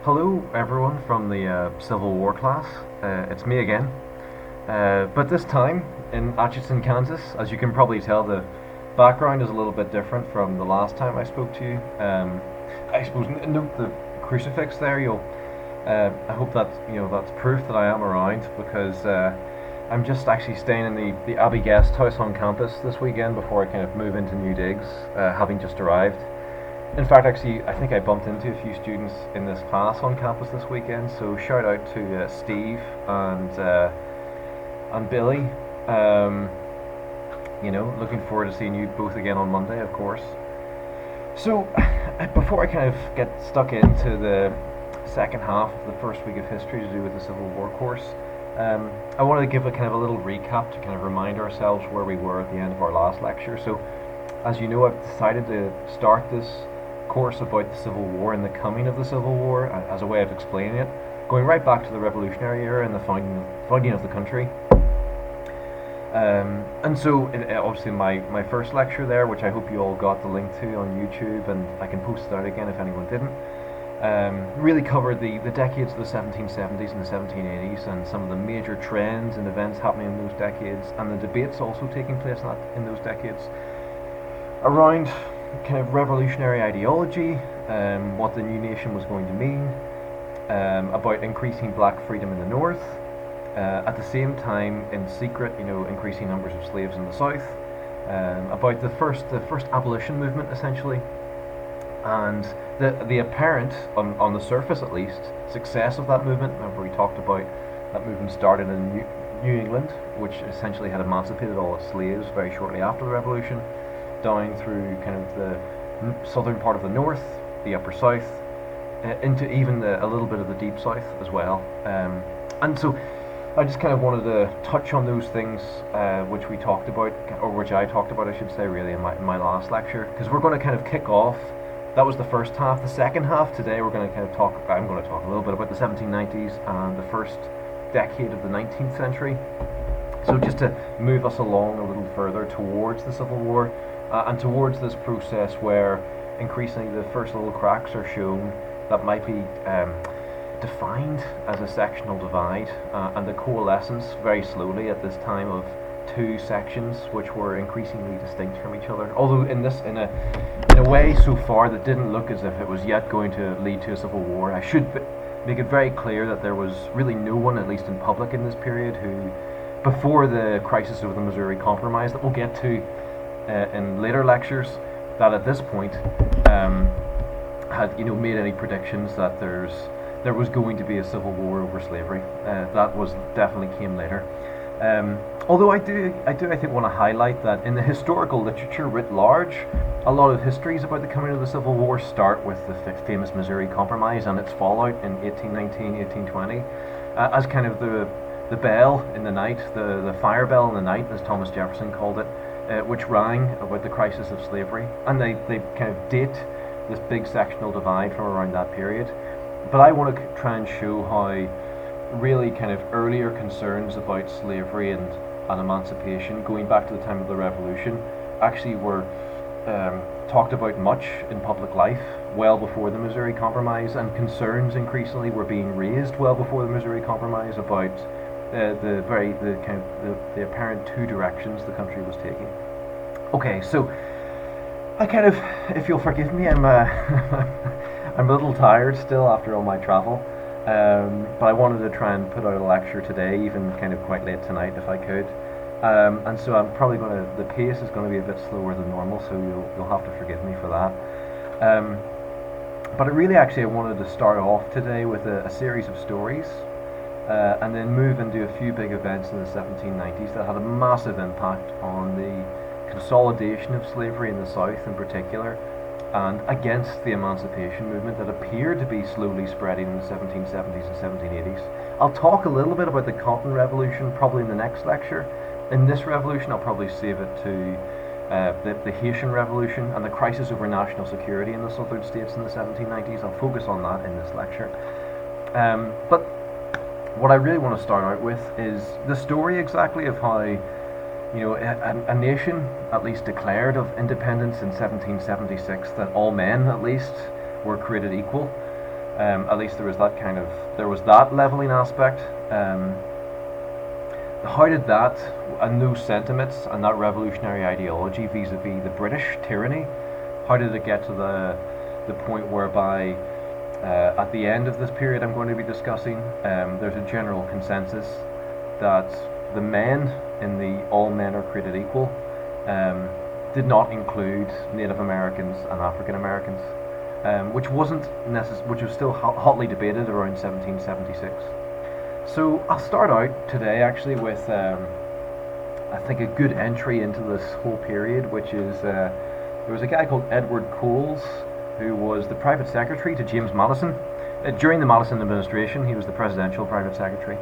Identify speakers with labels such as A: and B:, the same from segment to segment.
A: Hello, everyone from the Civil War class. It's me again. But this time in Atchison, Kansas. As you can probably tell, the background is a little bit different from the last time I spoke to you. I suppose note the crucifix there. I hope that that's proof that I am around because I'm just actually staying in the Abbey Guest House on campus this weekend before I kind of move into new digs, having just arrived. In fact, actually, I think I bumped into a few students in this class on campus this weekend. So shout out to Steve and Billy. Um, Looking forward to seeing you both again on Monday, of course. So before I kind of get stuck into the second half of the first week of history to do with the Civil War course, I wanted to give a kind of a little recap to kind of remind ourselves where we were at the end of our last lecture. So, as you know, I've decided to start this course about the Civil War and the coming of the Civil War as a way of explaining it, going right back to the Revolutionary era and the founding of the country. And so, obviously, my first lecture there, which I hope you all got the link to on YouTube, and I can post it out again if anyone didn't, really covered the decades of the 1770s and the 1780s and some of the major trends and events happening in those decades, and the debates also taking place in those decades around kind of revolutionary ideology, what the new nation was going to mean, about increasing black freedom in the north, at the same time in secret, increasing numbers of slaves in the south, about the first abolition movement essentially, and the apparent, on the surface at least, success of that movement. Remember we talked about that movement started in New England, which essentially had emancipated all its slaves very shortly after the Revolution, down through kind of the southern part of the north, the upper south, into even a little bit of the deep south as well. And so I just kind of wanted to touch on those things which we talked about, or which I talked about, I should say, really, in my last lecture, because we're going to kind of kick off. That was the first half. The second half today, I'm going to talk a little bit about the 1790s and the first decade of the 19th century. So just to move us along a little further towards the Civil War, and towards this process where increasingly the first little cracks are shown that might be defined as a sectional divide, and the coalescence very slowly at this time of two sections which were increasingly distinct from each other. Although in a way so far that didn't look as if it was yet going to lead to a civil war. I should make it very clear that there was really no one, at least in public in this period, who, before the crisis of the Missouri Compromise that we'll get to in later lectures, that at this point had made any predictions that there was going to be a civil war over slavery. That was definitely came later. Although I think want to highlight that in the historical literature writ large, a lot of histories about the coming of the Civil War start with the famous Missouri Compromise and its fallout in 1819, 1820, as kind of the bell in the night, the fire bell in the night, as Thomas Jefferson called it, which rang about the crisis of slavery, and they kind of date this big sectional divide from around that period. But I want to try and show how really kind of earlier concerns about slavery and emancipation, going back to the time of the Revolution, actually were talked about much in public life well before the Missouri Compromise, and concerns increasingly were being raised well before the Missouri Compromise about the apparent two directions the country was taking. Okay, so I kind of, if you'll forgive me, I'm I'm a little tired still after all my travel. But I wanted to try and put out a lecture today, even kind of quite late tonight if I could. And so I'm probably the pace is going to be a bit slower than normal, so you'll have to forgive me for that. But I wanted to start off today with a series of stories, and then move into a few big events in the 1790s that had a massive impact on the consolidation of slavery in the South in particular, and against the emancipation movement that appeared to be slowly spreading in the 1770s and 1780s. I'll talk a little bit about the Cotton Revolution probably in the next lecture. In this revolution, I'll probably save it to the Haitian Revolution and the crisis over national security in the southern states in the 1790s. I'll focus on that in this lecture. But what I really want to start out with is the story exactly of how a nation at least declared of independence in 1776, that all men at least were created equal, At least there was that leveling aspect. How did that and those sentiments and that revolutionary ideology vis-a-vis the British tyranny, how did it get to the point whereby at the end of this period I'm going to be discussing, there's a general consensus that the men in the all men are created equal did not include Native Americans and African Americans, which which was still hotly debated around 1776. So I'll start out today actually with I think a good entry into this whole period, which is there was a guy called Edward Coles who was the private secretary to James Madison. During the Madison administration, he was the presidential private secretary.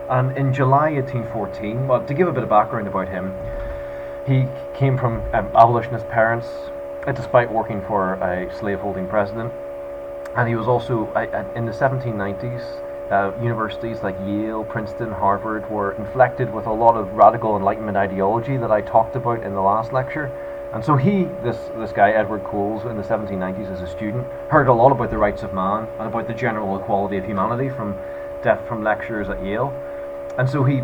A: And in July 1814, well, to give a bit of background about him, he came from abolitionist parents, despite working for a slaveholding president. And he was also, in the 1790s, universities like Yale, Princeton, Harvard were inflected with a lot of radical Enlightenment ideology that I talked about in the last lecture. And so this guy, Edward Coles, in the 1790s as a student, heard a lot about the rights of man and about the general equality of humanity from lectures at Yale. And so the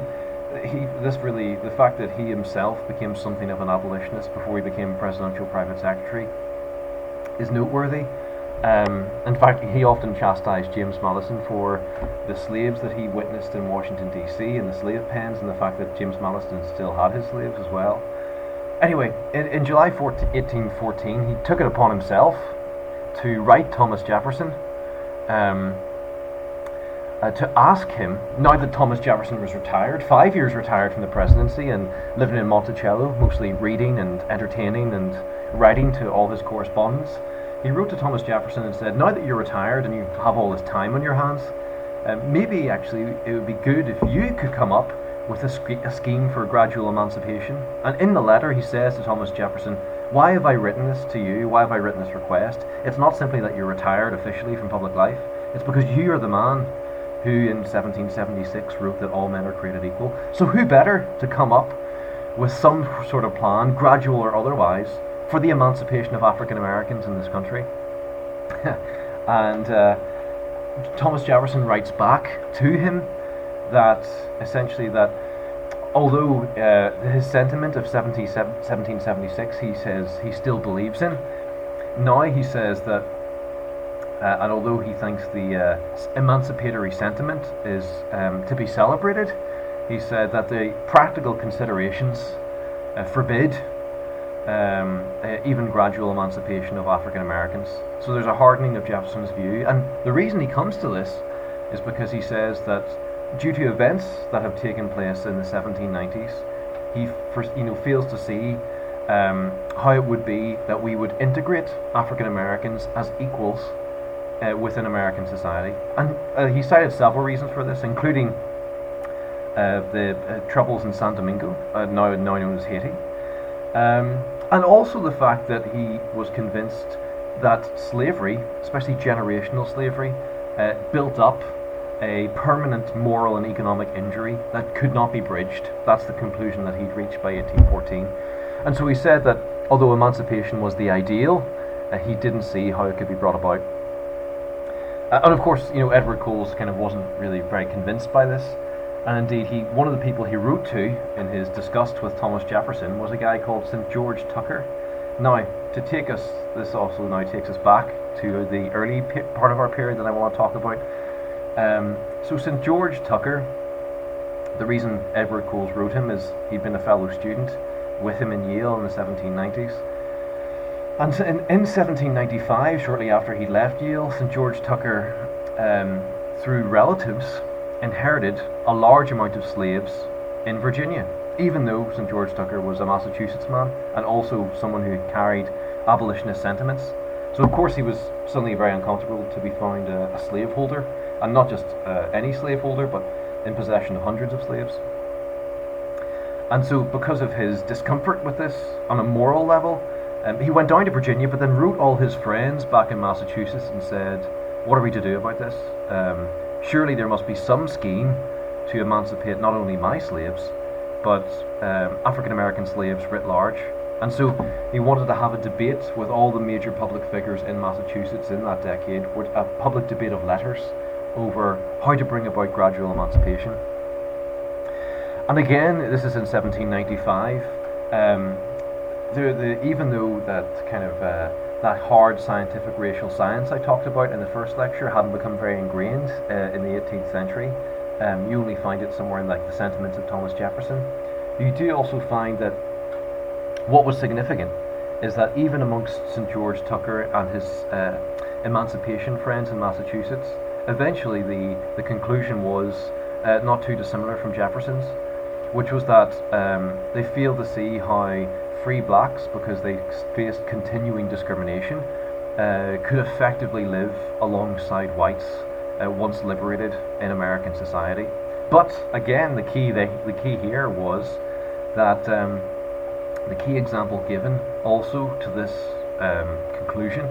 A: fact that he himself became something of an abolitionist before he became presidential private secretary is noteworthy. In fact, he often chastised James Madison for the slaves that he witnessed in Washington DC and the slave pens, and the fact that James Madison still had his slaves as well. Anyway, in July 1814, he took it upon himself to write Thomas Jefferson to ask him, now that Thomas Jefferson was retired, 5 years retired from the presidency and living in Monticello, mostly reading and entertaining and writing to all his correspondents, he wrote to Thomas Jefferson and said, now that you're retired and you have all this time on your hands, maybe actually it would be good if you could come up with a scheme for gradual emancipation. And in the letter he says to Thomas Jefferson, why have I written this to you? Why have I written this request? It's not simply that you're retired officially from public life. It's because you are the man who in 1776 wrote that all men are created equal. So who better to come up with some sort of plan, gradual or otherwise, for the emancipation of African Americans in this country? And Thomas Jefferson writes back to him that essentially that although his sentiment of 1776 he says he still believes in, now he says that and although he thinks the emancipatory sentiment is to be celebrated, he said that the practical considerations forbid even gradual emancipation of African Americans. So there's a hardening of Jefferson's view, and the reason he comes to this is because he says that due to events that have taken place in the 1790s, he fails to see how it would be that we would integrate African Americans as equals within American society. And he cited several reasons for this, including the troubles in San Domingo, now known as Haiti, and also the fact that he was convinced that slavery, especially generational slavery, built up a permanent moral and economic injury that could not be bridged. That's the conclusion that he'd reached by 1814. And so he said that although emancipation was the ideal, he didn't see how it could be brought about. And of course, Edward Coles kind of wasn't really very convinced by this. And indeed, one of the people he wrote to in his disgust with Thomas Jefferson was a guy called St. George Tucker. Now, this also now takes us back to the early part of our period that I want to talk about. So St. George Tucker, the reason Edward Coles wrote him is he'd been a fellow student with him in Yale in the 1790s. And in 1795, shortly after he left Yale, St. George Tucker, through relatives, inherited a large amount of slaves in Virginia, even though St. George Tucker was a Massachusetts man and also someone who carried abolitionist sentiments. So of course he was suddenly very uncomfortable to be found a slaveholder, and not just any slaveholder, but in possession of hundreds of slaves. And so because of his discomfort with this on a moral level, he went down to Virginia, but then wrote all his friends back in Massachusetts and said, what are we to do about this? Surely there must be some scheme to emancipate not only my slaves, but African American slaves writ large. And so he wanted to have a debate with all the major public figures in Massachusetts in that decade, a public debate of letters over how to bring about gradual emancipation. And again, this is in 1795. Even though that kind of that hard scientific racial science I talked about in the first lecture hadn't become very ingrained in the 18th century, you only find it somewhere in like the Sentiments of Thomas Jefferson. You do also find that what was significant is that even amongst St. George Tucker and his emancipation friends in Massachusetts, eventually the conclusion was not too dissimilar from Jefferson's, which was that they failed to see how free blacks, because they faced continuing discrimination, could effectively live alongside whites once liberated in American society. But again, the key here was that the key example given also to this conclusion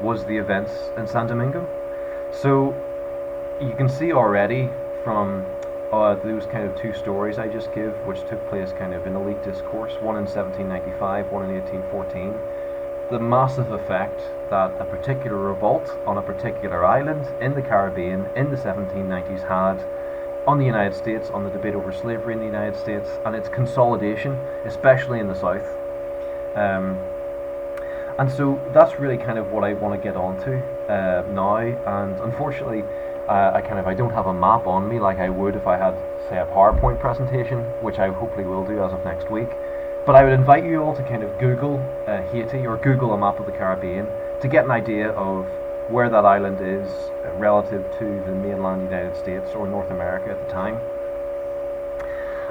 A: was the events in San Domingo. So you can see already from those kind of two stories I just give, which took place kind of in elite discourse, one in 1795, one in 1814, the massive effect that a particular revolt on a particular island in the Caribbean in the 1790s had on the United States, on the debate over slavery in the United States, and its consolidation, especially in the South. And so that's really kind of what I want to get onto now. And unfortunately, I don't have a map on me like I would if I had, say, a PowerPoint presentation, which I hopefully will do as of next week. But I would invite you all to kind of Google Haiti or Google a map of the Caribbean to get an idea of where that island is relative to the mainland United States or North America at the time.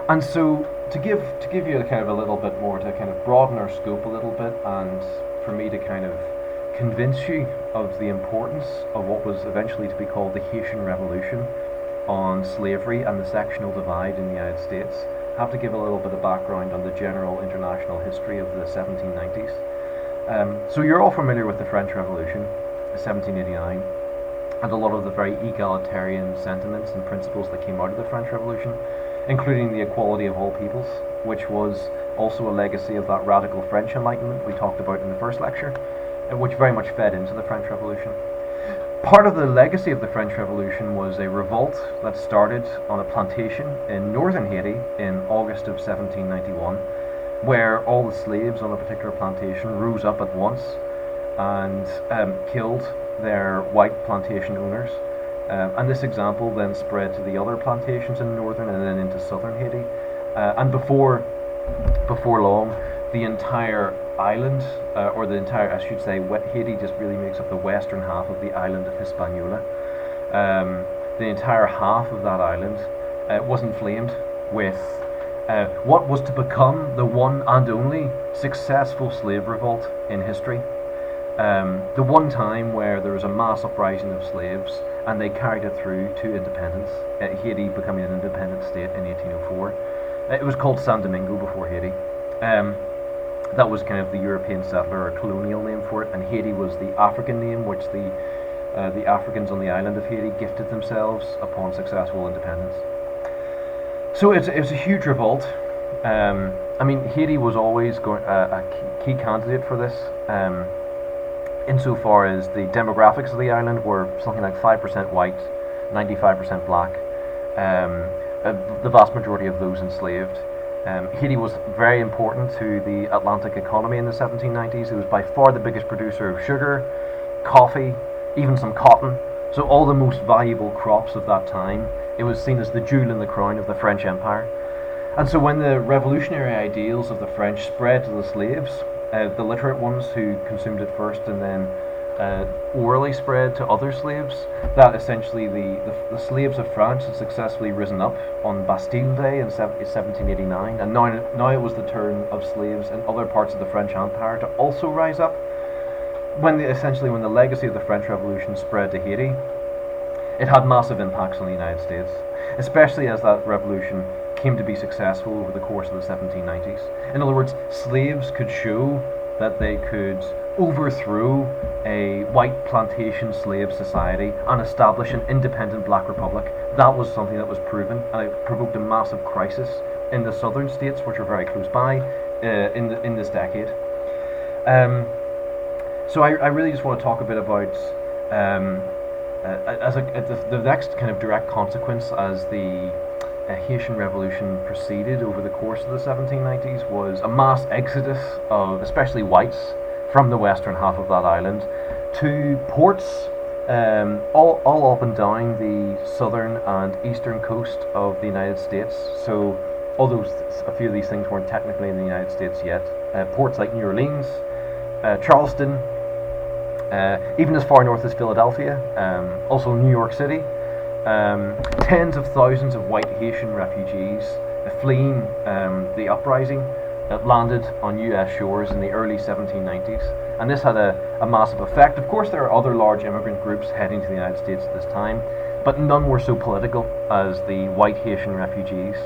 A: And so to give you kind of a little bit more, to kind of broaden our scope a little bit, and for me to kind of convince you of the importance of what was eventually to be called the Haitian Revolution on slavery and the sectional divide in the United States, I have to give a little bit of background on the general international history of the 1790s. So you're all familiar with the French Revolution, 1789, and a lot of the very egalitarian sentiments and principles that came out of the French Revolution, including the equality of all peoples, which was also a legacy of that radical French Enlightenment we talked about in the first lecture, which very much fed into the French Revolution. Part of the legacy of the French Revolution was a revolt that started on a plantation in northern Haiti in August of 1791, where all the slaves on a particular plantation rose up at once and killed their white plantation owners. And this example then spread to the other plantations in northern and then into southern Haiti. And before long, the entire island, or the entire, I should say, Haiti just really makes up the western half of the island of Hispaniola. The entire half of that island was inflamed with what was to become the one and only successful slave revolt in history. The one time where there was a mass uprising of slaves and they carried it through to independence, Haiti becoming an independent state in 1804. It was called San Domingo before Haiti. That was kind of the European settler or colonial name for it, and Haiti was the African name which the Africans on the island of Haiti gifted themselves upon successful independence. So it was a huge revolt. I mean, Haiti was always a key candidate for this, insofar as the demographics of the island were something like 5% white, 95% black, the vast majority of those enslaved. Haiti was very important to the Atlantic economy in the 1790s. It was by far the biggest producer of sugar, coffee, even some cotton. So all the most valuable crops of that time. It was seen as the jewel in the crown of the French Empire. And so when the revolutionary ideals of the French spread to the slaves, the literate ones who consumed it first and then orally spread to other slaves, that essentially the slaves of France had successfully risen up on Bastille Day in 1789, and now it was the turn of slaves in other parts of the French Empire to also rise up. When the legacy of the French Revolution spread to Haiti, it had massive impacts on the United States, especially as that revolution came to be successful over the course of the 1790s. In other words, slaves could show that they could overthrow a white plantation slave society and establish an independent black republic. That was something that was proven, and it provoked a massive crisis in the southern states, which are very close by, in this decade. So I really just want to talk a bit about the next kind of direct consequence as the Haitian Revolution proceeded over the course of the 1790s was a mass exodus of especially whites from the western half of that island to ports all up and down the southern and eastern coast of the United States. So although a few of these things weren't technically in the United States yet, ports like New Orleans, Charleston, even as far north as Philadelphia, also New York City. Tens of thousands of white Haitian refugees fleeing the uprising landed on US shores in the early 1790s, and this had a massive effect. Of course, there are other large immigrant groups heading to the United States at this time, but none were so political as the white Haitian refugees,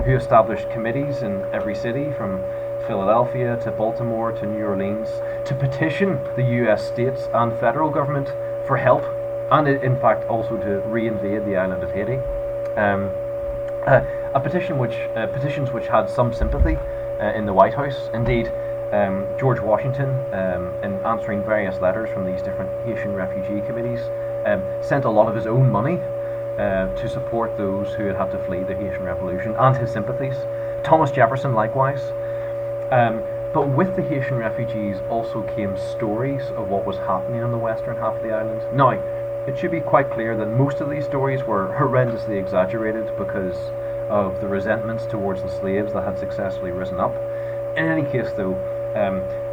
A: who established committees in every city from Philadelphia to Baltimore to New Orleans to petition the US states and federal government for help, and in fact also to reinvade the island of Haiti. Petitions which had some sympathy in the White House. Indeed, George Washington, in answering various letters from these different Haitian refugee committees, sent a lot of his own money to support those who had had to flee the Haitian Revolution, and his sympathies. Thomas Jefferson likewise. But with the Haitian refugees also came stories of what was happening on the western half of the island. Now, it should be quite clear that most of these stories were horrendously exaggerated because of the resentments towards the slaves that had successfully risen up. In any case, though,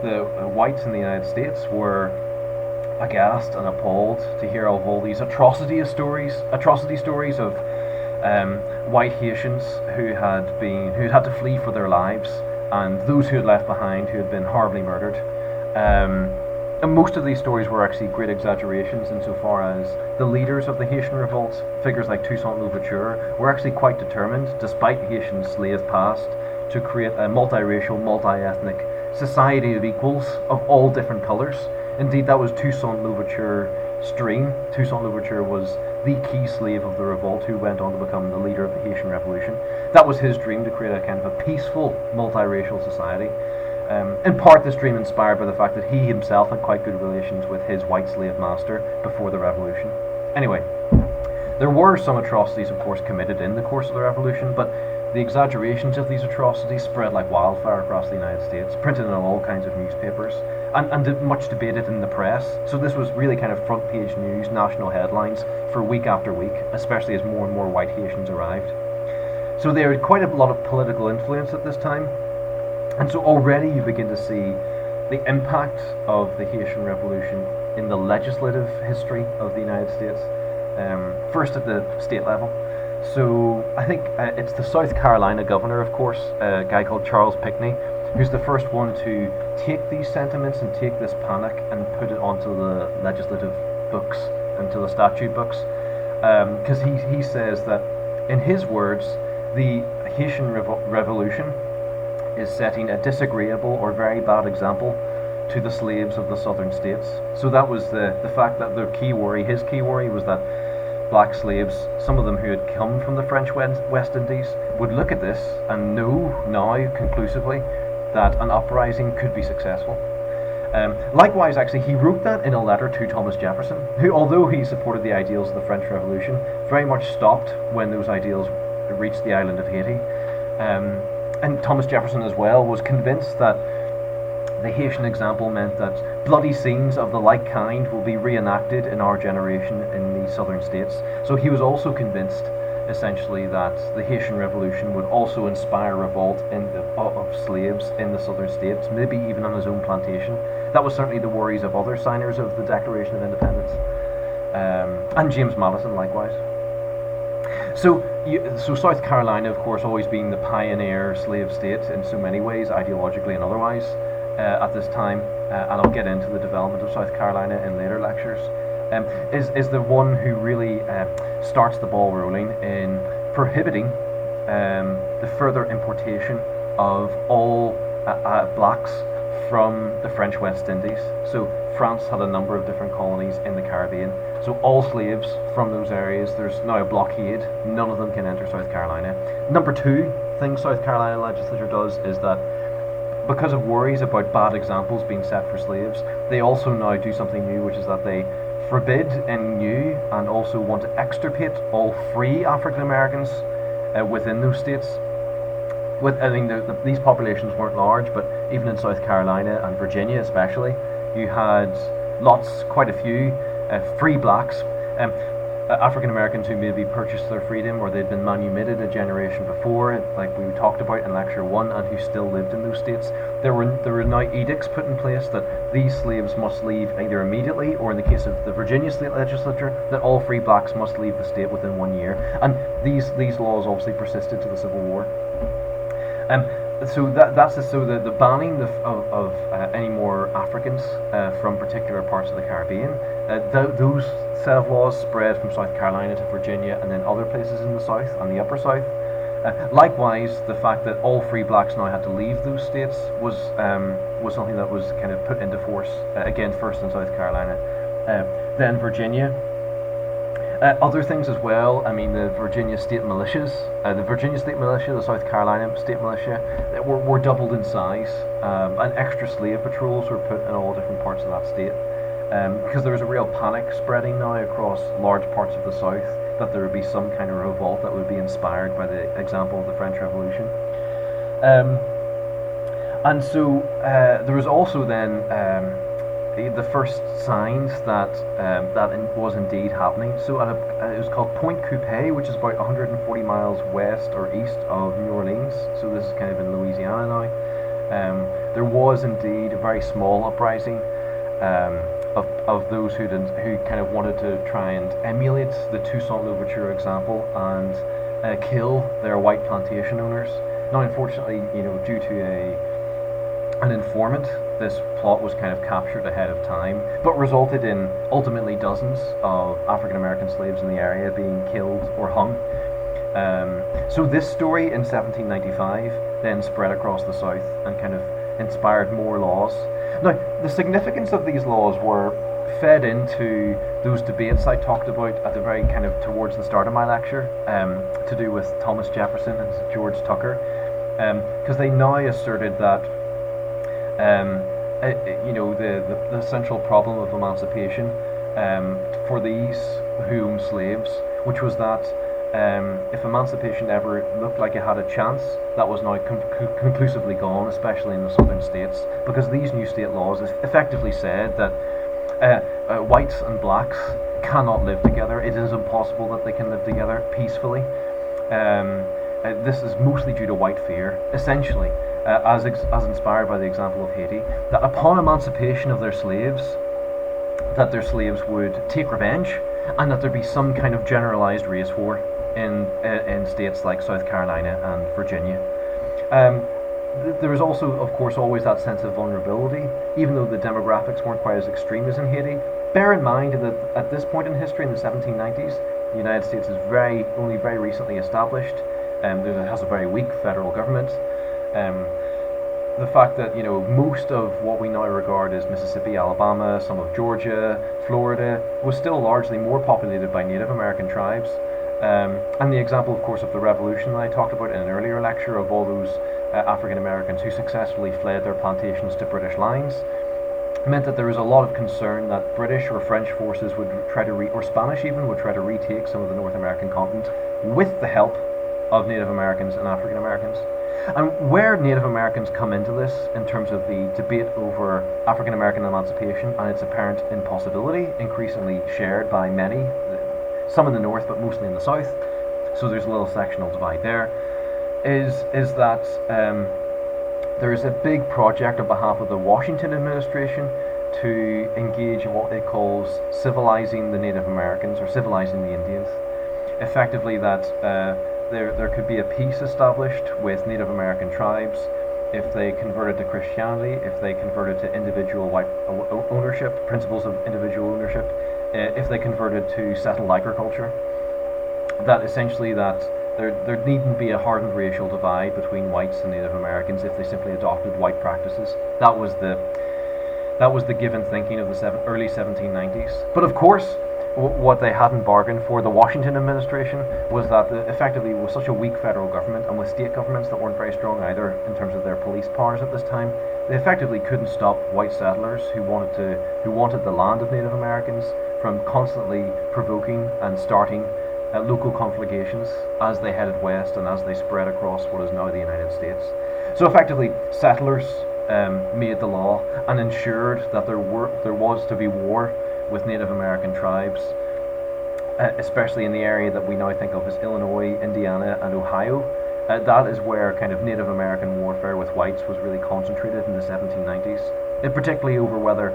A: the whites in the United States were aghast and appalled to hear of all these atrocity stories of white Haitians who had to flee for their lives, and those who had left behind who had been horribly murdered. And most of these stories were actually great exaggerations insofar as the leaders of the Haitian revolt, figures like Toussaint Louverture, were actually quite determined, despite Haitian slave past, to create a multiracial, multi-ethnic society of equals of all different colours. Indeed, that was Toussaint Louverture's dream. Toussaint Louverture was the key slave of the revolt who went on to become the leader of the Haitian Revolution. That was his dream, to create a kind of a peaceful, multiracial society. In part, this dream inspired by the fact that he himself had quite good relations with his white slave master before the revolution. Anyway, there were some atrocities, of course, committed in the course of the revolution, but the exaggerations of these atrocities spread like wildfire across the United States, printed in all kinds of newspapers, and much debated in the press. So this was really kind of front page news, national headlines for week after week, especially as more and more white Haitians arrived. So there had quite a lot of political influence at this time. And so already you begin to see the impact of the Haitian Revolution in the legislative history of the United States, first at the state level. So I think it's the South Carolina governor, of course, a guy called Charles Pinckney, who's the first one to take these sentiments and take this panic and put it onto the legislative books, into the statute books, because he says that, in his words, the Haitian Revolution is setting a disagreeable or very bad example to the slaves of the southern states. So that was the fact that his key worry was that black slaves, some of them who had come from the French West Indies, would look at this and know now conclusively that an uprising could be successful. Likewise, actually, he wrote that in a letter to Thomas Jefferson, who, although he supported the ideals of the French Revolution, very much stopped when those ideals reached the island of Haiti. And Thomas Jefferson as well was convinced that the Haitian example meant that bloody scenes of the like kind will be reenacted in our generation in the southern states. So he was also convinced, essentially, that the Haitian Revolution would also inspire revolt of slaves in the southern states, maybe even on his own plantation. That was certainly the worries of other signers of the Declaration of Independence, and James Madison likewise. So South Carolina, of course, always being the pioneer slave state in so many ways, ideologically and otherwise, at this time, and I'll get into the development of South Carolina in later lectures, is the one who really starts the ball rolling in prohibiting the further importation of all blacks from the French West Indies. So France had a number of different colonies in the Caribbean. So all slaves from those areas, there's now a blockade. None of them can enter South Carolina. Number two thing South Carolina legislature does is that because of worries about bad examples being set for slaves, they also now do something new, which is that they forbid in new and also want to extirpate all free African Americans within those states. These populations weren't large, but even in South Carolina and Virginia especially, you had quite a few free blacks, African Americans who maybe purchased their freedom or they'd been manumitted a generation before, like we talked about in Lecture 1, and who still lived in those states. There were now edicts put in place that these slaves must leave either immediately, or in the case of the Virginia state legislature, that all free blacks must leave the state within 1 year. And these laws obviously persisted to the Civil War. So the banning of any more Africans from particular parts of the Caribbean, those set of laws spread from South Carolina to Virginia and then other places in the South and the Upper South. Likewise, the fact that all free blacks now had to leave those states was something that was kind of put into force again first in South Carolina, then Virginia. Other things as well. I mean, the Virginia state militias, the South Carolina state militia, were doubled in size, and extra slave patrols were put in all different parts of that state, because there was a real panic spreading now across large parts of the South that there would be some kind of revolt that would be inspired by the example of the French Revolution. And so there was also then the first signs that was indeed happening. So it was called Point Coupé, which is about 140 miles west or east of New Orleans. So this is kind of in Louisiana now. There was indeed a very small uprising of those who kind of wanted to try and emulate the Toussaint Louverture example and kill their white plantation owners. Now, unfortunately, due to an informant, this plot was kind of captured ahead of time, but resulted in ultimately dozens of African American slaves in the area being killed or hung. So this story in 1795 then spread across the South and kind of inspired more laws. Now, the significance of these laws were fed into those debates I talked about at the very kind of towards the start of my lecture, to do with Thomas Jefferson and George Tucker, because they now asserted that the central problem of emancipation for these who owned slaves, which was that if emancipation ever looked like it had a chance, that was now conclusively gone, especially in the southern states, because these new state laws effectively said that whites and blacks cannot live together. It is impossible that they can live together peacefully. This is mostly due to white fear, essentially, as inspired by the example of Haiti, that upon emancipation of their slaves, that their slaves would take revenge, and that there'd be some kind of generalized race war in states like South Carolina and Virginia. There was also, of course, always that sense of vulnerability, even though the demographics weren't quite as extreme as in Haiti. Bear in mind that at this point in history, in the 1790s, the United States is only very recently established. It has a very weak federal government. The fact that most of what we now regard as Mississippi, Alabama, some of Georgia, Florida, was still largely more populated by Native American tribes. And the example, of course, of the Revolution that I talked about in an earlier lecture, of all those African Americans who successfully fled their plantations to British lines, meant that there was a lot of concern that British or French forces would try to or Spanish even, would try to retake some of the North American continent with the help of Native Americans and African Americans. And where Native Americans come into this in terms of the debate over African American emancipation and its apparent impossibility, increasingly shared by many, some in the north but mostly in the south, so there's a little sectional divide there, is that there is a big project on behalf of the Washington administration to engage in what it calls civilizing the Native Americans, or civilizing the Indians. Effectively, that there could be a peace established with Native American tribes if they converted to Christianity, if they converted to individual white ownership, principles of individual ownership, if they converted to settled agriculture. That essentially there needn't be a hardened racial divide between whites and Native Americans if they simply adopted white practices. That was the given thinking of the early 1790s. But of course, what they hadn't bargained for, the Washington administration, was that effectively with such a weak federal government and with state governments that weren't very strong either in terms of their police powers at this time, they effectively couldn't stop white settlers who wanted the land of Native Americans from constantly provoking and starting local conflagrations as they headed west and as they spread across what is now the United States. So effectively, settlers made the law and ensured that there was to be war with Native American tribes, especially in the area that we now think of as Illinois, Indiana, and Ohio. That is where kind of Native American warfare with whites was really concentrated in the 1790s, and particularly over whether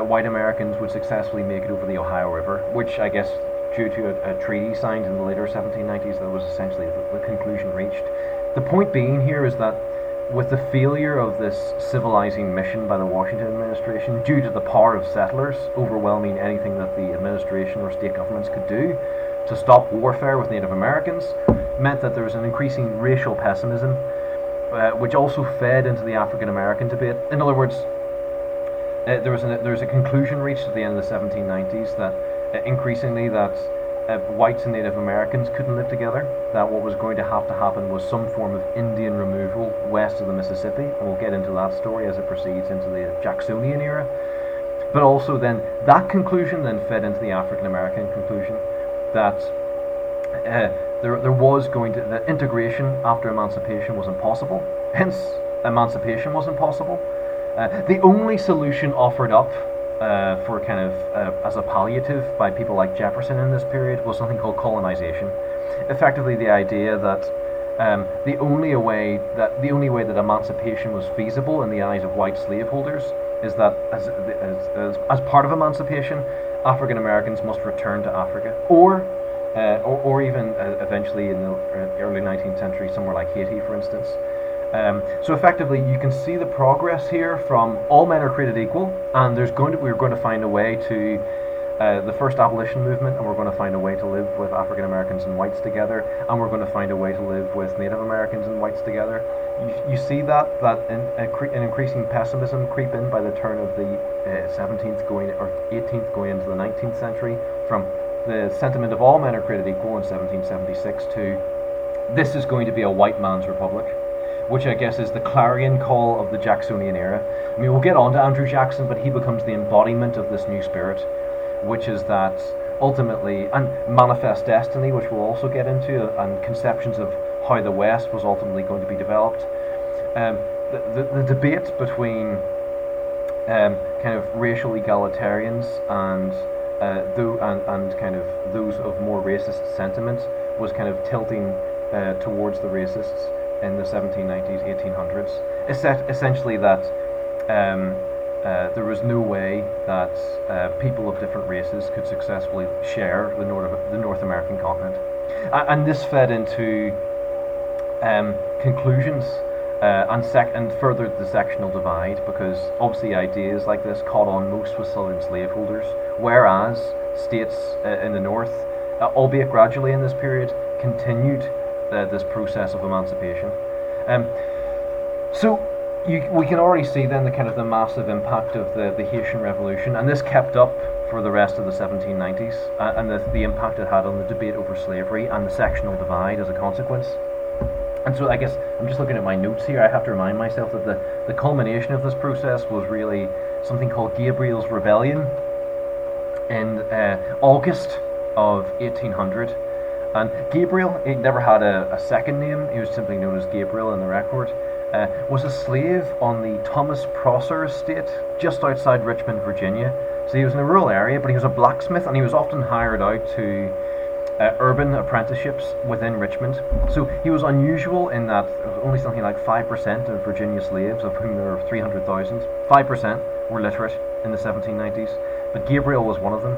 A: white Americans would successfully make it over the Ohio River, which I guess due to a treaty signed in the later 1790s, that was essentially the conclusion reached. The point being here is that with the failure of this civilizing mission by the Washington administration, due to the power of settlers overwhelming anything that the administration or state governments could do to stop warfare with Native Americans, meant that there was an increasing racial pessimism, which also fed into the African American debate. In other words, there was a conclusion reached at the end of the 1790s that increasingly that whites and Native Americans couldn't live together, that what was going to happen was some form of Indian removal west of the Mississippi, and we'll get into that story as it proceeds into the Jacksonian era. But also then, that conclusion then fed into the African American conclusion that there was going to, that integration after emancipation was impossible, hence emancipation was impossible. The only solution offered up for kind of as a palliative by people like Jefferson in this period was something called colonization. Effectively, the idea that the only way that emancipation was feasible in the eyes of white slaveholders is that as part of emancipation, African Americans must return to Africa, or even eventually in the early 19th century, somewhere like Haiti, for instance. So effectively, you can see the progress here from all men are created equal, and we're going to find a way to the first abolition movement, and we're going to find a way to live with African Americans and whites together, and we're going to find a way to live with Native Americans and whites together. You see that an increasing pessimism creep in by the turn of the 17th or 18th going into the 19th century, from the sentiment of all men are created equal in 1776 to this is going to be a white man's republic, which I guess is the clarion call of the Jacksonian era. I mean, we'll get on to Andrew Jackson, but he becomes the embodiment of this new spirit, which is that ultimately, and manifest destiny, which we'll also get into, and conceptions of how the West was ultimately going to be developed. The debate between kind of racial egalitarians and kind of those of more racist sentiment was kind of tilting towards the racists in the 1790s, 1800s. Essentially that there was no way that people of different races could successfully share the North American continent. And this fed into conclusions and furthered the sectional divide, because obviously ideas like this caught on most with southern slaveholders, whereas states in the north, albeit gradually in this period, continued this process of emancipation. So we can already see then the massive impact of the Haitian Revolution, and this kept up for the rest of the 1790s, and the impact it had on the debate over slavery and the sectional divide as a consequence. And so I guess I'm just looking at my notes here. I have to remind myself that the culmination of this process was really something called Gabriel's Rebellion in August of 1800. And Gabriel, he never had a second name, he was simply known as Gabriel in the record, was a slave on the Thomas Prosser estate just outside Richmond, Virginia. So he was in a rural area, but he was a blacksmith, and he was often hired out to urban apprenticeships within Richmond. So he was unusual in that only something like 5% of Virginia slaves, of whom there were 300,000, 5% were literate in the 1790s, but Gabriel was one of them.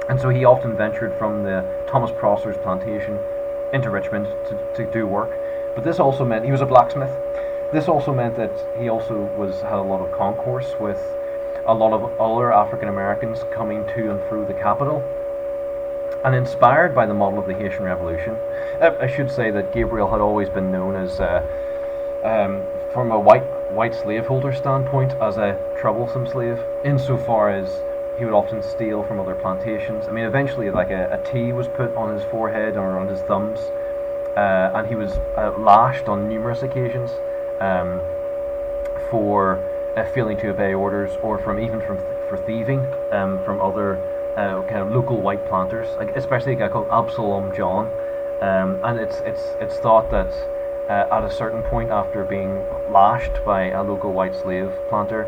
A: And so he often ventured from the Thomas Prosser's plantation into Richmond to do work. But this also meant he was a blacksmith. This also meant that he also had a lot of concourse with a lot of other African Americans coming to and through the capital. And inspired by the model of the Haitian Revolution, I should say that Gabriel had always been known as, from a white slaveholder standpoint, as a troublesome slave, insofar as He would often steal from other plantations. I mean, eventually, like a T was put on his forehead or on his thumbs, and he was lashed on numerous occasions um, for failing to obey orders, or for thieving from other kind of local white planters, like especially a guy called Absalom John. And it's thought that at a certain point, after being lashed by a local white slave planter,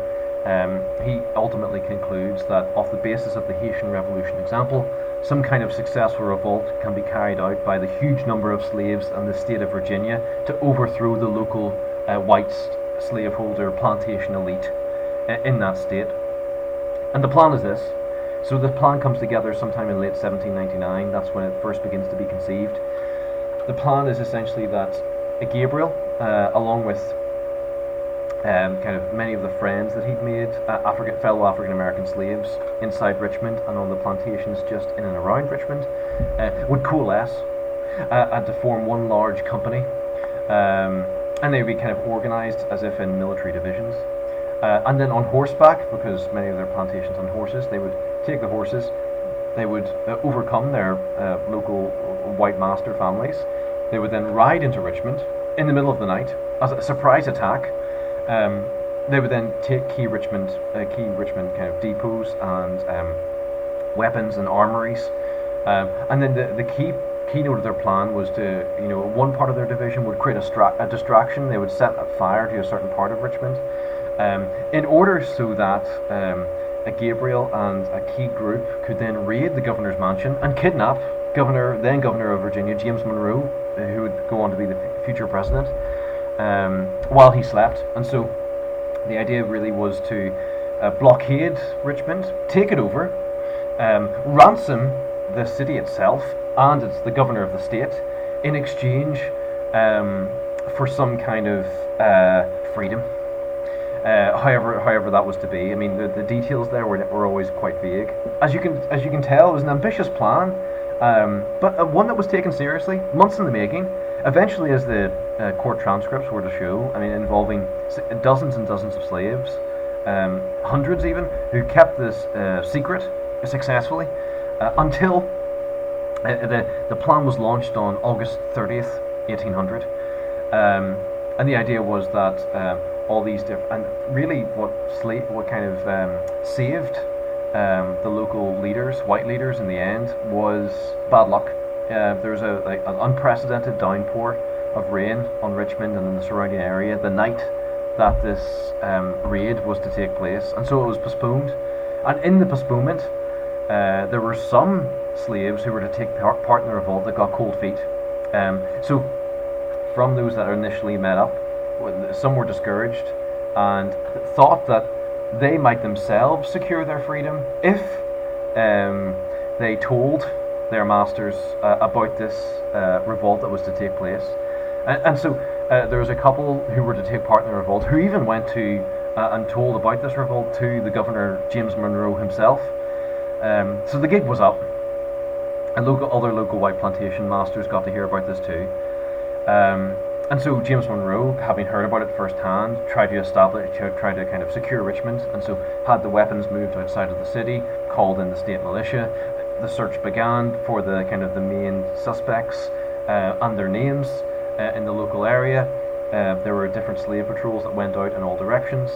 A: he ultimately concludes that, off the basis of the Haitian Revolution example, some kind of successful revolt can be carried out by the huge number of slaves in the state of Virginia to overthrow the local white slaveholder plantation elite in that state. And the plan is this. So the plan comes together sometime in late 1799. That's when it first begins to be conceived. The plan is essentially that Gabriel, along with kind of many of the friends that he'd made, fellow African American slaves inside Richmond and on the plantations just in and around Richmond, would coalesce and to form one large company, and they would be kind of organized as if in military divisions. And then on horseback, because many of their plantations on horses, they would take the horses, they would overcome their local white master families. They would then ride into Richmond in the middle of the night as a surprise attack. They would then take key Richmond kind of depots and weapons and armories, and then the keynote of their plan was to, one part of their division would create a distraction. They would set fire to a certain part of Richmond, in order so that a Gabriel and a key group could then raid the governor's mansion and kidnap then governor of Virginia, James Monroe, who would go on to be the future president, while he slept. And so the idea really was to blockade Richmond, take it over, ransom the city itself and it's the governor of the state in exchange for some kind of freedom. However that was to be. I mean, the details there were always quite vague. As you can tell, it was an ambitious plan, but one that was taken seriously, months in the making. Eventually, as the court transcripts were to show, I mean, involving dozens and dozens of slaves, hundreds even, who kept this secret successfully until the plan was launched on August 30th, 1800. And the idea was that all these different, and really what kind of saved the local leaders, white leaders, in the end, was bad luck. There was an unprecedented downpour of rain on Richmond and in the surrounding area the night that this raid was to take place, and so it was postponed. And in the postponement, there were some slaves who were to take part in the revolt that got cold feet. So from those that initially met up, some were discouraged and thought that they might themselves secure their freedom if they told their masters about this revolt that was to take place. And so there was a couple who were to take part in the revolt who even went to and told about this revolt to the governor, James Monroe himself. So the gig was up, and other local white plantation masters got to hear about this too. And so James Monroe, having heard about it firsthand, tried to kind of secure Richmond, and so had the weapons moved outside of the city, called in the state militia. The search began for the main suspects and their names in the local area. There were different slave patrols that went out in all directions.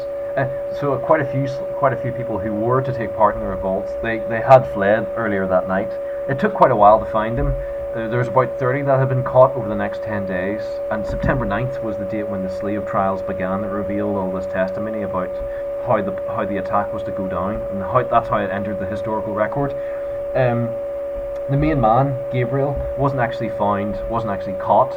A: So quite a few people who were to take part in the revolt, they had fled earlier that night. It took quite a while to find them. There was about 30 that had been caught over the next 10 days, and September 9th was the date when the slave trials began that revealed all this testimony about how the attack was to go down, and that's how it entered the historical record. The main man, Gabriel, wasn't actually caught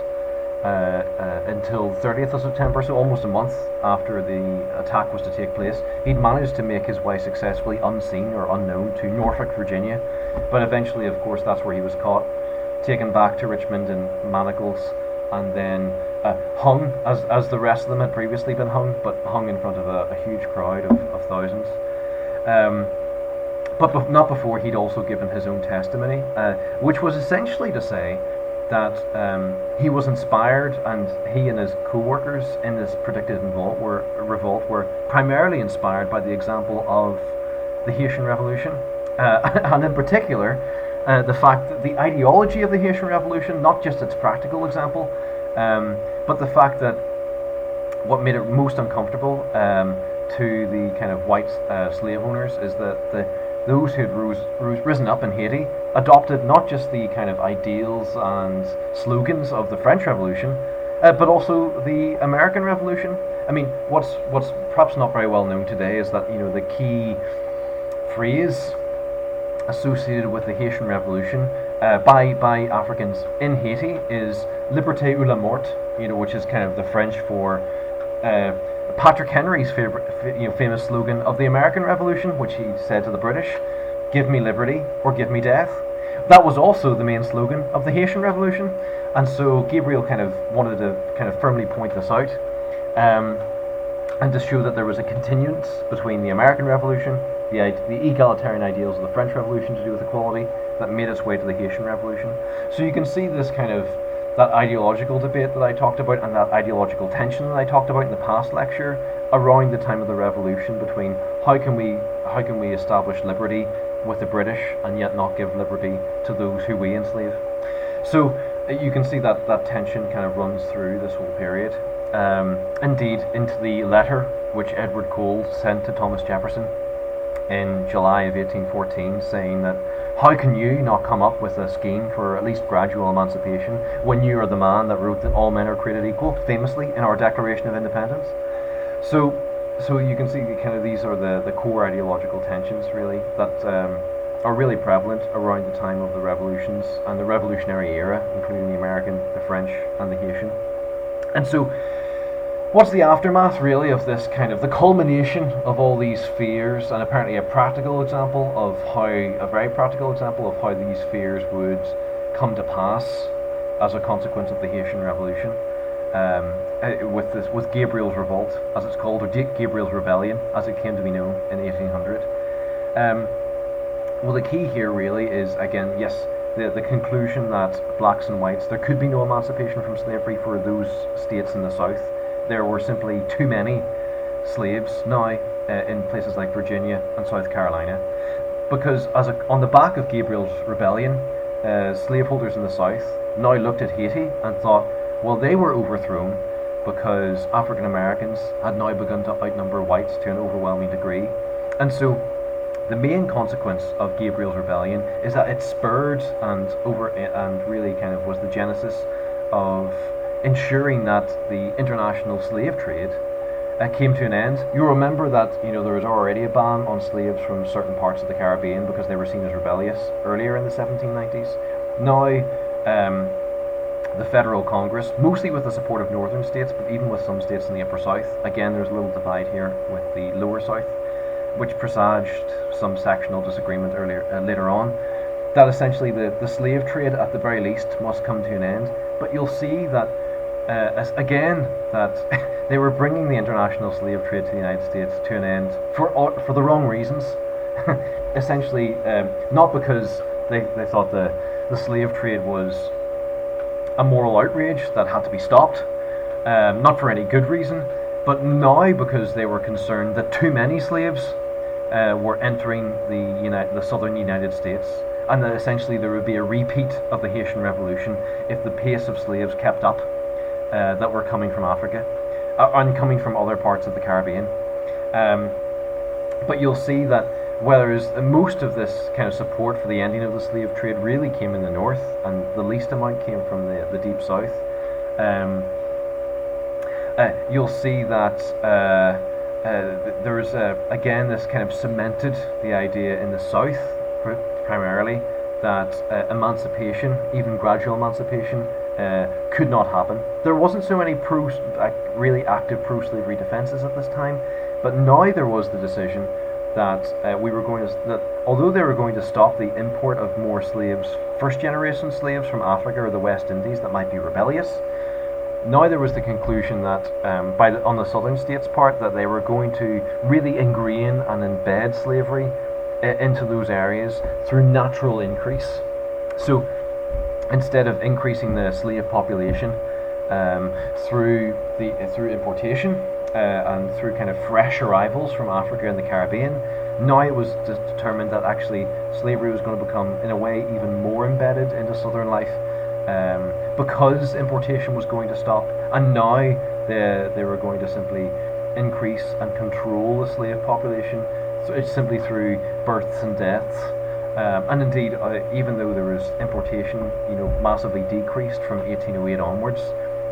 A: until 30th of September, so almost a month after the attack was to take place. He'd managed to make his way successfully unseen or unknown to Norfolk, Virginia, but eventually, of course, that's where he was caught, taken back to Richmond in manacles, and then hung, as the rest of them had previously been hung, but hung in front of a huge crowd of thousands. But not before he'd also given his own testimony, which was essentially to say that he was inspired, and he and his co-workers in this predicted revolt were primarily inspired by the example of the Haitian Revolution, and in particular, the fact that the ideology of the Haitian Revolution, not just its practical example, but the fact that what made it most uncomfortable to the kind of white slave owners is that those who had risen up in Haiti adopted not just the kind of ideals and slogans of the French Revolution, but also the American Revolution. I mean, what's perhaps not very well known today is that the key phrase associated with the Haitian Revolution by Africans in Haiti is "Liberté ou la mort," which is kind of the French for Patrick Henry's famous slogan of the American Revolution, which he said to the British, "Give me liberty or give me death." That was also the main slogan of the Haitian Revolution, and so Gabriel kind of wanted to kind of firmly point this out, and to show that there was a continuance between the American Revolution, the egalitarian ideals of the French Revolution to do with equality, that made its way to the Haitian Revolution. So you can see this kind of that ideological debate that I talked about, and that ideological tension that I talked about in the past lecture around the time of the Revolution between how can we establish liberty with the British and yet not give liberty to those who we enslave. So you can see that tension kind of runs through this whole period. Indeed, into the letter which Edward Cole sent to Thomas Jefferson in July of 1814, saying that how can you not come up with a scheme for at least gradual emancipation when you are the man that wrote that all men are created equal, famously in our Declaration of Independence? So you can see kind of these are the core ideological tensions really that are really prevalent around the time of the revolutions and the revolutionary era, including the American, the French, and the Haitian. And so what's the aftermath really of this kind of the culmination of all these fears, and apparently a very practical example of how these fears would come to pass as a consequence of the Haitian Revolution, with Gabriel's Revolt, as it's called, or Gabriel's Rebellion, as it came to be known in 1800. Well, the key here really is, again, yes, the conclusion that blacks and whites, there could be no emancipation from slavery for those states in the South. There were simply too many slaves now in places like Virginia and South Carolina, because on the back of Gabriel's Rebellion, slaveholders in the South now looked at Haiti and thought, well, they were overthrown because African Americans had now begun to outnumber whites to an overwhelming degree. And so the main consequence of Gabriel's Rebellion is that it spurred and really kind of was the genesis of ensuring that the international slave trade came to an end. You'll remember that there was already a ban on slaves from certain parts of the Caribbean because they were seen as rebellious earlier in the 1790s. Now, the Federal Congress, mostly with the support of northern states, but even with some states in the upper south, again there's a little divide here with the lower south, which presaged some sectional disagreement later on, that essentially the slave trade at the very least must come to an end. But you'll see that that they were bringing the international slave trade to the United States to an end for the wrong reasons. Essentially, not because they thought the slave trade was a moral outrage that had to be stopped, not for any good reason, but now because they were concerned that too many slaves were entering the southern United States, and that essentially there would be a repeat of the Haitian Revolution if the pace of slaves kept up that were coming from Africa and coming from other parts of the Caribbean. But you'll see that whereas most of this kind of support for the ending of the slave trade really came in the north, and the least amount came from the deep south, you'll see that there's again this kind of cemented the idea in the south primarily that emancipation, even gradual emancipation, could not happen. There wasn't so many really active pro-slavery defences at this time, but now there was the decision that although they were going to stop the import of more slaves, first-generation slaves from Africa or the West Indies that might be rebellious, now there was the conclusion that on the southern states' part that they were going to really ingrain and embed slavery into those areas through natural increase. So instead of increasing the slave population through importation and through kind of fresh arrivals from Africa and the Caribbean, Now it was determined that actually slavery was going to become, in a way, even more embedded into southern life, because importation was going to stop, and now they were going to simply increase and control the slave population, so it's simply through births and deaths. And indeed, even though there was importation, massively decreased from 1808 onwards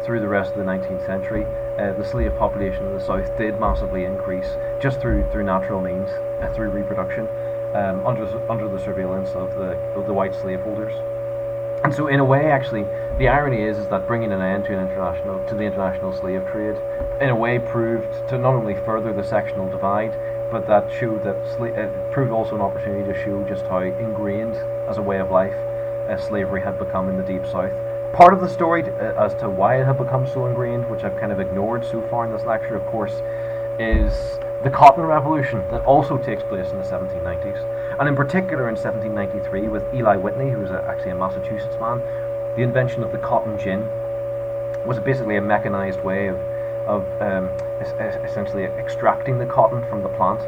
A: through the rest of the 19th century, the slave population in the south did massively increase just through natural means, through reproduction, under the surveillance of the white slaveholders. And so, in a way, actually, the irony is that bringing an end to the international slave trade, in a way, proved to not only further the sectional divide, but that showed that it proved also an opportunity to show just how ingrained as a way of life slavery had become in the Deep South. Part of the story as to why it had become so ingrained, which I've kind of ignored so far in this lecture, of course, is the Cotton Revolution that also takes place in the 1790s. And in particular in 1793 with Eli Whitney, who was actually a Massachusetts man, the invention of the cotton gin was basically a mechanized way of essentially extracting the cotton from the plant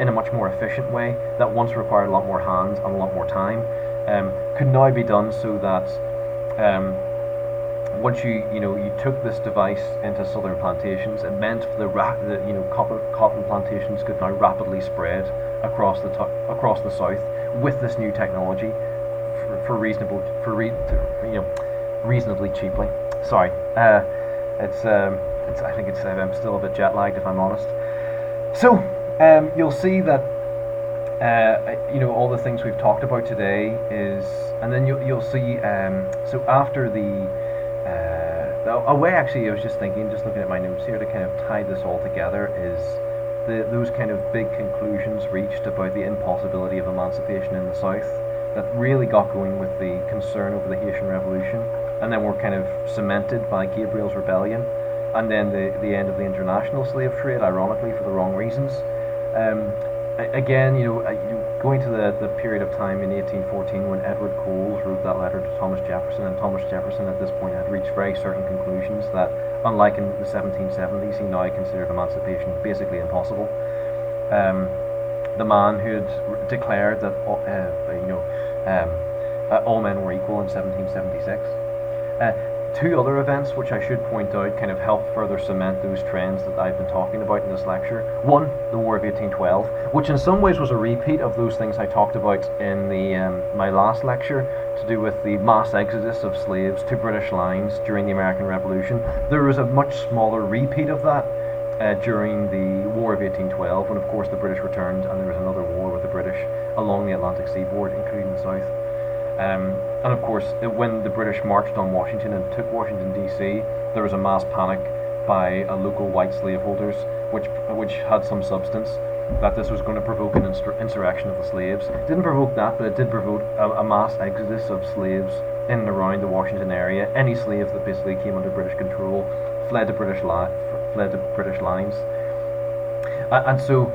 A: in a much more efficient way that once required a lot more hands and a lot more time, could now be done so that once you took this device into southern plantations, it meant the cotton plantations could now rapidly spread across the south with this new technology reasonably cheaply. Sorry, I'm still a bit jet lagged, if I'm honest. So you'll see that all the things we've talked about today and then you'll see. So after a way actually, I was just thinking, just looking at my notes here to kind of tie this all together, is those kind of big conclusions reached about the impossibility of emancipation in the South that really got going with the concern over the Haitian Revolution, and then were kind of cemented by Gabriel's Rebellion, and then the end of the international slave trade, ironically for the wrong reasons. Again, going to the period of time in 1814 when Edward Coles wrote that letter to Thomas Jefferson, and Thomas Jefferson at this point had reached very certain conclusions that, unlike in the 1770s, he now considered emancipation basically impossible. The man who had declared that all men were equal in 1776. Two other events which I should point out kind of help further cement those trends that I've been talking about in this lecture. One, the War of 1812, which in some ways was a repeat of those things I talked about in my last lecture, to do with the mass exodus of slaves to British lines during the American Revolution. There was a much smaller repeat of that during the War of 1812, when of course the British returned and there was another war with the British along the Atlantic seaboard, including the South. And of course, when the British marched on Washington and took Washington DC, there was a mass panic by local white slaveholders, which had some substance, that this was going to provoke an insurrection of the slaves. It didn't provoke that, but it did provoke a mass exodus of slaves in and around the Washington area. Any slave that basically came under British control fled to British lines. And so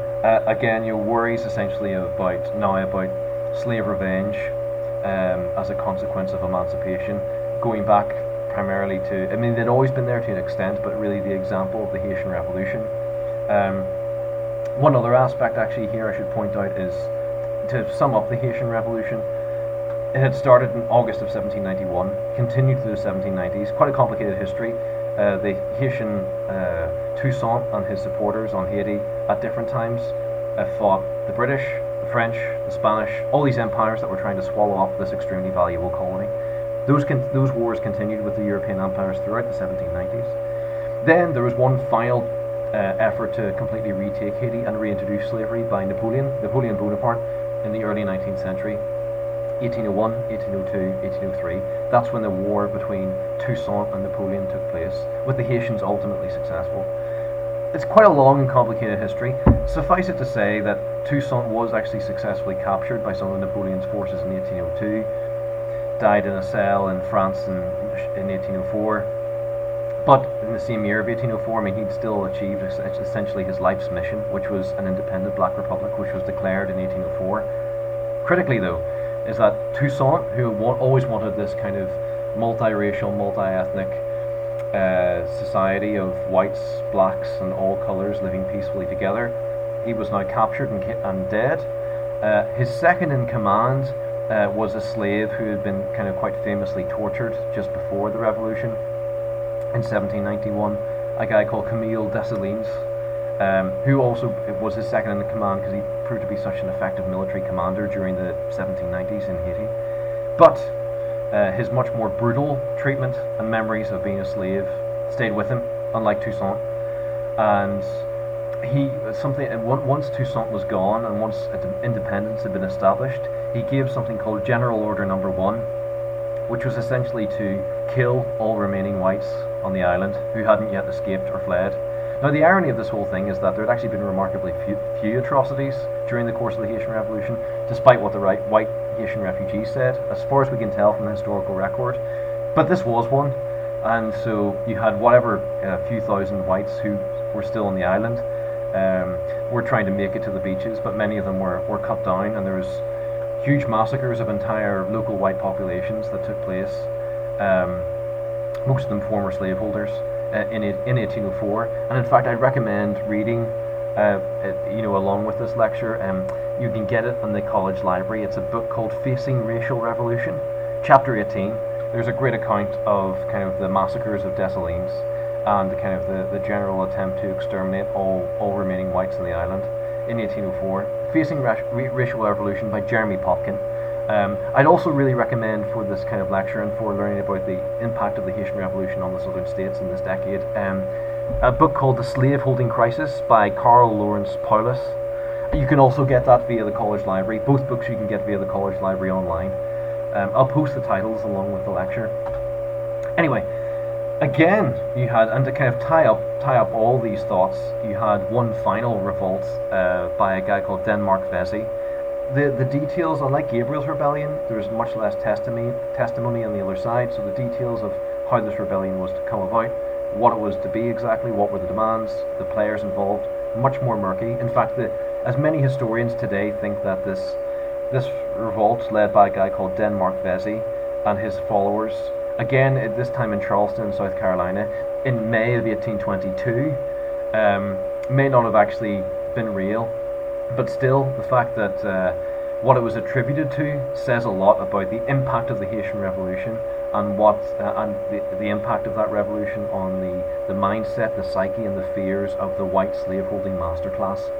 A: again, worries essentially about slave revenge. As a consequence of emancipation, going back primarily to, they'd always been there to an extent, but really the example of the Haitian Revolution. One other aspect actually here I should point out is, to sum up the Haitian Revolution, it had started in August of 1791, continued through the 1790s, quite a complicated history. The Haitian Toussaint and his supporters on Haiti at different times fought the British, the French, the Spanish, all these empires that were trying to swallow up this extremely valuable colony. Those wars continued with the European empires throughout the 1790s. Then there was one final effort to completely retake Haiti and reintroduce slavery by Napoleon Bonaparte in the early 19th century, 1801, 1802, 1803. That's when the war between Toussaint and Napoleon took place, with the Haitians ultimately successful. It's quite a long and complicated history. Suffice it to say that Toussaint was actually successfully captured by some of Napoleon's forces in 1802, died in a cell in France in 1804. But in the same year of 1804, he'd still achieved essentially his life's mission, which was an independent Black Republic, which was declared in 1804. Critically, though, is that Toussaint, who always wanted this kind of multiracial, multi-ethnic society of whites, blacks, and all colours living peacefully together, he was now captured and dead. His second in command was a slave who had been kind of quite famously tortured just before the revolution in 1791, a guy called Camille Dessalines, who also was his second in command because he proved to be such an effective military commander during the 1790s in Haiti. But his much more brutal treatment and memories of being a slave stayed with him, unlike Toussaint. And once Toussaint was gone and once independence had been established, he gave something called General Order Number 1, which was essentially to kill all remaining whites on the island who hadn't yet escaped or fled. Now, the irony of this whole thing is that there had actually been remarkably few atrocities during the course of the Haitian Revolution, despite what the white Haitian refugees said, as far as we can tell from the historical record. But this was one, and so you had whatever few thousand whites who were still on the island were trying to make it to the beaches, but many of them were cut down, and there was huge massacres of entire local white populations that took place, most of them former slaveholders, in 1804. And in fact, I'd recommend reading, along with this lecture. You can get it in the college library. It's a book called Facing Racial Revolution, Chapter 18. There's a great account of kind of the massacres of Dessalines and the kind of the general attempt to exterminate all remaining whites on the island in 1804. Facing Racial Revolution by Jeremy Popkin. I'd also really recommend for this kind of lecture and for learning about the impact of the Haitian Revolution on the southern states in this decade, a book called The Slaveholding Crisis by Carl Lawrence Paulus. You can also get that via the college library. Both books you can get via the college library online. I'll post the titles along with the lecture. Anyway, again, you had, and to kind of tie up all these thoughts, you had one final revolt by a guy called Denmark Vesey. The details, unlike Gabriel's rebellion, there's much less testimony on the other side, so the details of how this rebellion was to come about, what it was to be exactly, what were the demands, the players involved, much more murky. In fact, as many historians today think that this revolt, led by a guy called Denmark Vesey and his followers, again, at this time in Charleston, South Carolina, in May of 1822, may not have actually been real. But still, the fact that what it was attributed to says a lot about the impact of the Haitian Revolution and the impact of that revolution on the mindset, the psyche, and the fears of the white slaveholding master class.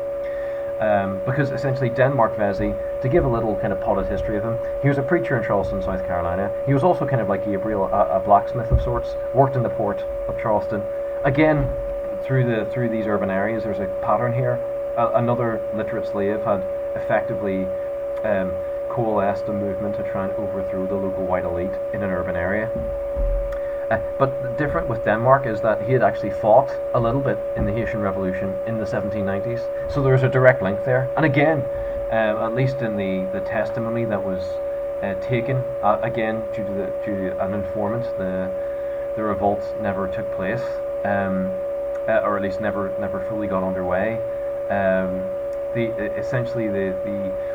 A: Because essentially, Denmark Vesey, to give a little kind of potted history of him, he was a preacher in Charleston, South Carolina. He was also kind of like Gabriel, a blacksmith of sorts. Worked in the port of Charleston. Again, through these urban areas, there's a pattern here. Another literate slave had effectively coalesced a movement to try and overthrow the local white elite in an urban area. But different with Denmark is that he had actually fought a little bit in the Haitian Revolution in the 1790s, so there's a direct link there. And again, at least in the testimony that was taken, again due to an informant, the revolt never took place, or at least never fully got underway. Essentially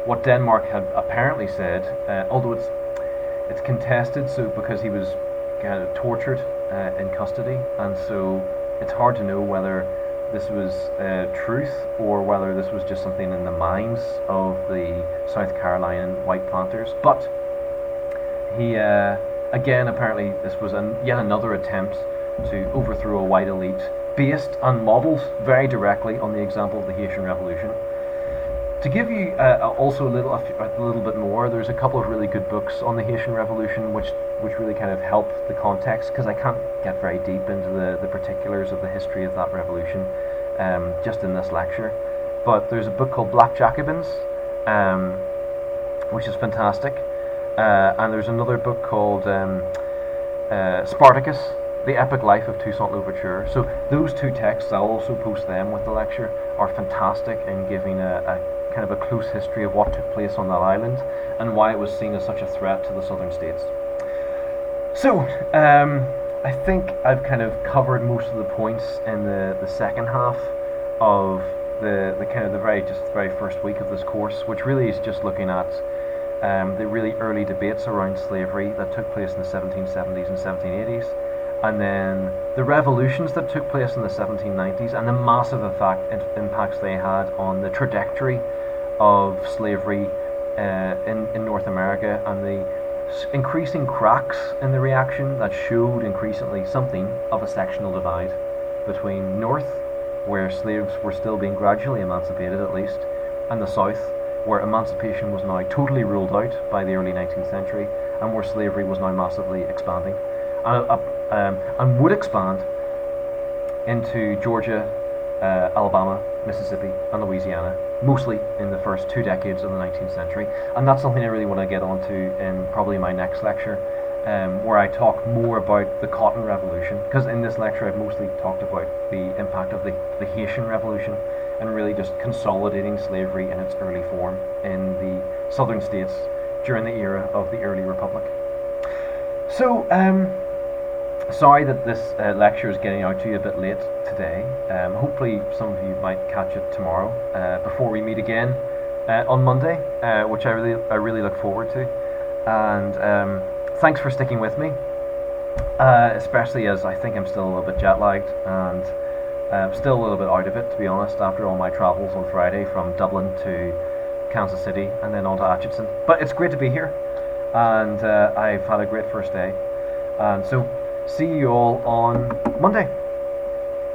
A: what Denmark had apparently said, although it's contested, so because he was kind of tortured in custody, and so it's hard to know whether this was truth or whether this was just something in the minds of the South Carolinian white planters. But he again, apparently this was yet another attempt to overthrow a white elite, based and modelled very directly on the example of the Haitian Revolution. To give you also a little bit more, there's a couple of really good books on the Haitian Revolution which really kind of help the context, because I can't get very deep into the particulars of the history of that revolution just in this lecture. But there's a book called Black Jacobins, which is fantastic, and there's another book called Spartacus, The Epic Life of Toussaint Louverture. So those two texts, I'll also post them with the lecture, are fantastic in giving a kind of a close history of what took place on that island and why it was seen as such a threat to the southern states. So I think I've kind of covered most of the points in the second half of the kind of the very first week of this course, which really is just looking at the really early debates around slavery that took place in the 1770s and 1780s. and then the revolutions that took place in the 1790s and the massive impacts they had on the trajectory of slavery in North America, and the increasing cracks in the reaction that showed increasingly something of a sectional divide between North, where slaves were still being gradually emancipated at least, and the South, where emancipation was now totally ruled out by the early 19th century, and where slavery was now massively expanding, and would expand into Georgia, Alabama, Mississippi, and Louisiana, mostly in the first 2 decades of the 19th century. And that's something I really want to get onto in probably my next lecture, where I talk more about the Cotton Revolution, because in this lecture I've mostly talked about the impact of the Haitian Revolution, and really just consolidating slavery in its early form in the southern states during the era of the early republic. So, sorry that this lecture is getting out to you a bit late today. Hopefully some of you might catch it tomorrow before we meet again on Monday, which I really look forward to. And thanks for sticking with me, especially as I think I'm still a little bit jet lagged and still a little bit out of it, to be honest, after all my travels on Friday from Dublin to Kansas City and then on to Atchison. But it's great to be here, and I've had a great first day. And so see you all on Monday.